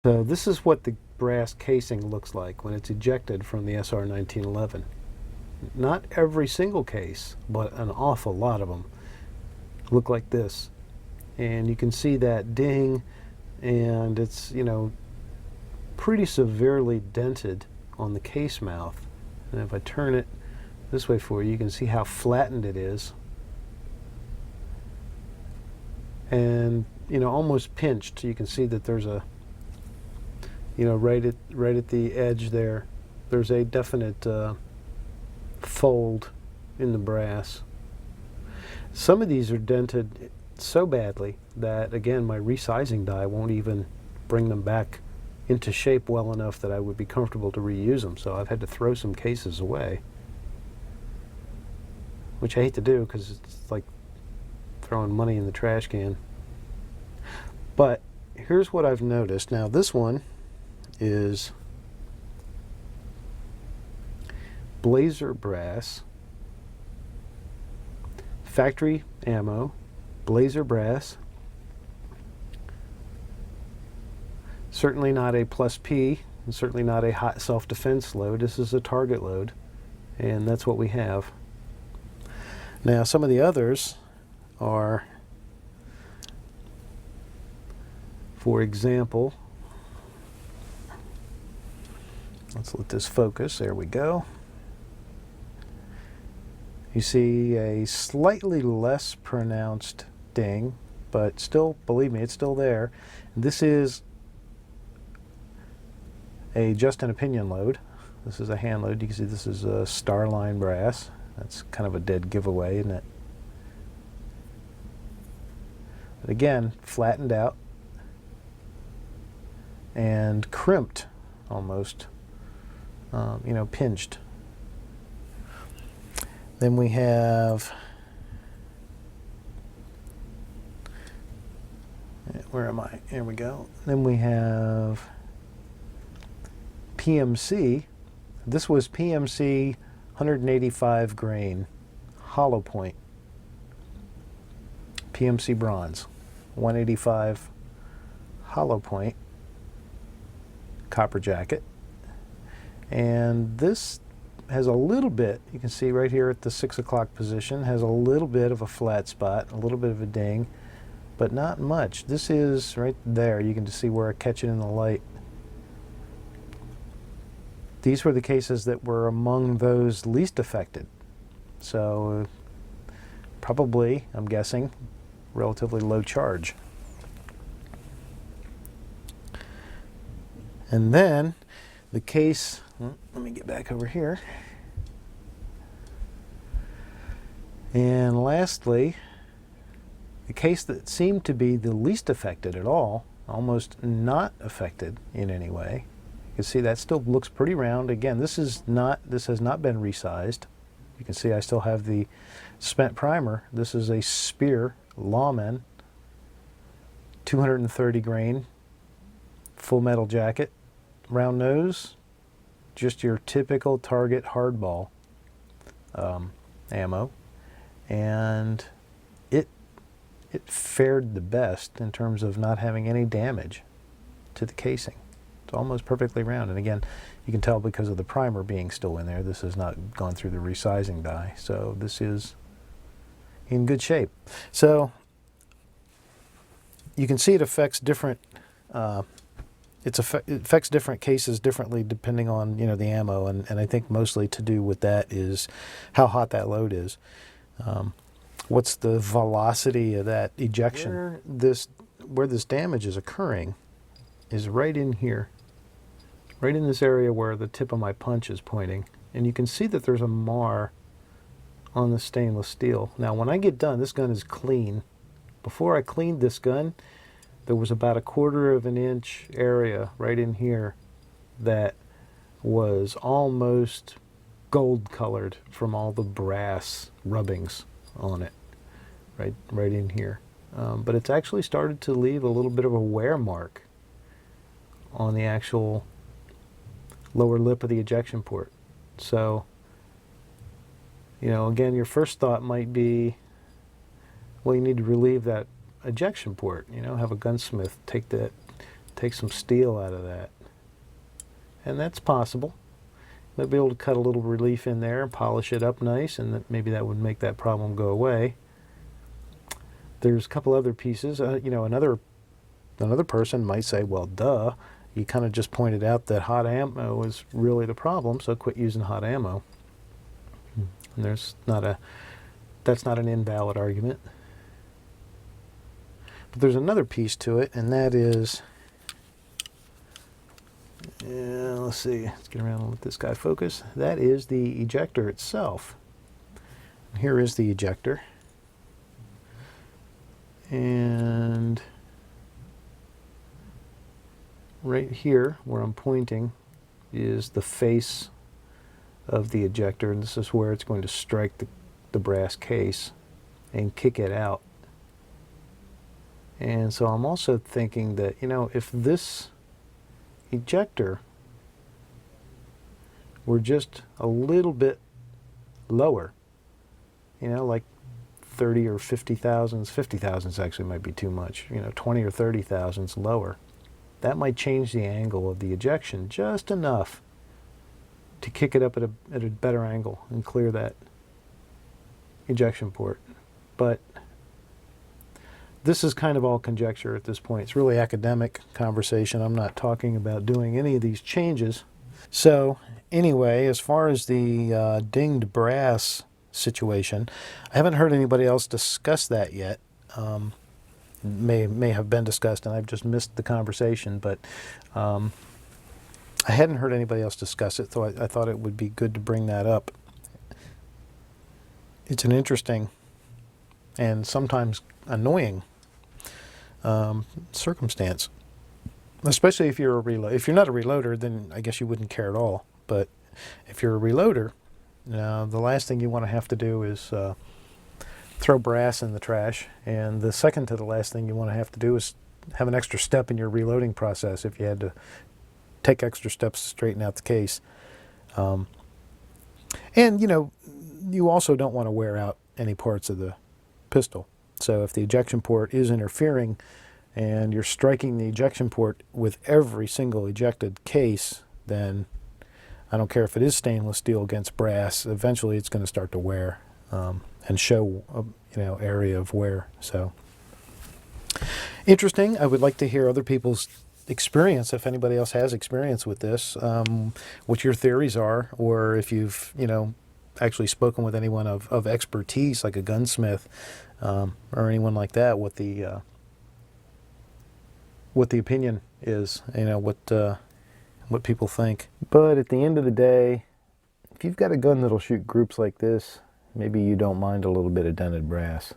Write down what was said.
So this is what the brass casing looks like when it's ejected from the SR1911. Not every single case, but an awful lot of them look like this. And you can see that ding, and it's, pretty severely dented on the case mouth. And if I turn it this way for you, you can see how flattened it is. And, almost pinched. You can see that there's a right at the edge there, there's a definite fold in the brass. Some of these are dented so badly that, again, my resizing die won't even bring them back into shape well enough that I would be comfortable to reuse them. So I've had to throw some cases away, which I hate to do because it's like throwing money in the trash can. But here's what I've noticed. Now this one is Blazer brass, factory ammo, Blazer brass, certainly not a plus P, and certainly not a hot self-defense load. This is a target load, and that's what we have. Now some of the others are, for example, let's let this focus. There we go. You see a slightly less pronounced ding, but still, believe me, it's still there. This is a just an opinion load. This is a hand load. You can see this is a Starline brass. That's kind of a dead giveaway, isn't it? But again, flattened out and crimped almost. Pinched. Then we have, where am I? Here we go. Then we have PMC. This was PMC 185 grain hollow point. PMC bronze, 185 hollow point, copper jacket. And this has a little bit, you can see right here at the 6 o'clock position, has a little bit of a flat spot, a little bit of a ding, but not much. This is right there. You can just see where I catch it in the light. These were the cases that were among those least affected. So probably, I'm guessing, relatively low charge. And then the case, let me get back over here. And lastly, the case that seemed to be the least affected at all, almost not affected in any way. You can see that still looks pretty round. Again, this has not been resized. You can see I still have the spent primer. This is a Spear Lawman 230 grain full metal jacket, round nose, just your typical target hardball ammo, and it fared the best in terms of not having any damage to the casing. It's almost perfectly round, and again, you can tell because of the primer being still in there, this has not gone through the resizing die, so this is in good shape. So you can see it affects different it affects different cases differently depending on the ammo, and I think mostly to do with that is how hot that load is. What's the velocity of that ejection? Where this damage is occurring is right in here, right in this area where the tip of my punch is pointing, and you can see that there's a mar on the stainless steel. Now when I get done, this gun is clean. Before I cleaned this gun, there was about a 1/4 of an inch area right in here that was almost gold colored from all the brass rubbings on it, right in here. But it's actually started to leave a little bit of a wear mark on the actual lower lip of the ejection port. So, again, your first thought might be, well, you need to relieve that ejection port, have a gunsmith take take some steel out of that. And that's possible. Might be able to cut a little relief in there and polish it up nice, and maybe that would make that problem go away. There's a couple other pieces. You know, another person might say, well, duh, you kind of just pointed out that hot ammo is really the problem, so quit using hot ammo. And that's not an invalid argument. But there's another piece to it, and that is, let's see, let's get around and let this guy focus. That is the ejector itself. Here is the ejector. And right here, where I'm pointing, is the face of the ejector, and this is where it's going to strike the brass case and kick it out. And so I'm also thinking that, you know, if this ejector were just a little bit lower, you know, like 30 or 50 thousandths, 50 thousandths actually might be too much, you know, 20 or 30 thousandths lower, that might change the angle of the ejection just enough to kick it up at a better angle and clear that ejection port. But this is kind of all conjecture at this point. It's really academic conversation. I'm not talking about doing any of these changes. So anyway, as far as the dinged brass situation, I haven't heard anybody else discuss that yet. May have been discussed and I've just missed the conversation, but I hadn't heard anybody else discuss it, so I thought it would be good to bring that up. It's an interesting and sometimes annoying circumstance, especially if you're if you're not a reloader, then I guess you wouldn't care at all. But if you're a reloader, the last thing you want to have to do is throw brass in the trash, and the second to the last thing you want to have to do is have an extra step in your reloading process if you had to take extra steps to straighten out the case. And you know, you also don't want to wear out any parts of the pistol. So if the ejection port is interfering and you're striking the ejection port with every single ejected case, then I don't care if it is stainless steel against brass, eventually it's going to start to wear and show a area of wear. So interesting. I would like to hear other people's experience, if anybody else has experience with this, what your theories are, or if you've actually spoken with anyone of expertise, like a gunsmith or anyone like that, what the opinion is, what people think. But at the end of the day, if you've got a gun that'll shoot groups like this, maybe you don't mind a little bit of dented brass.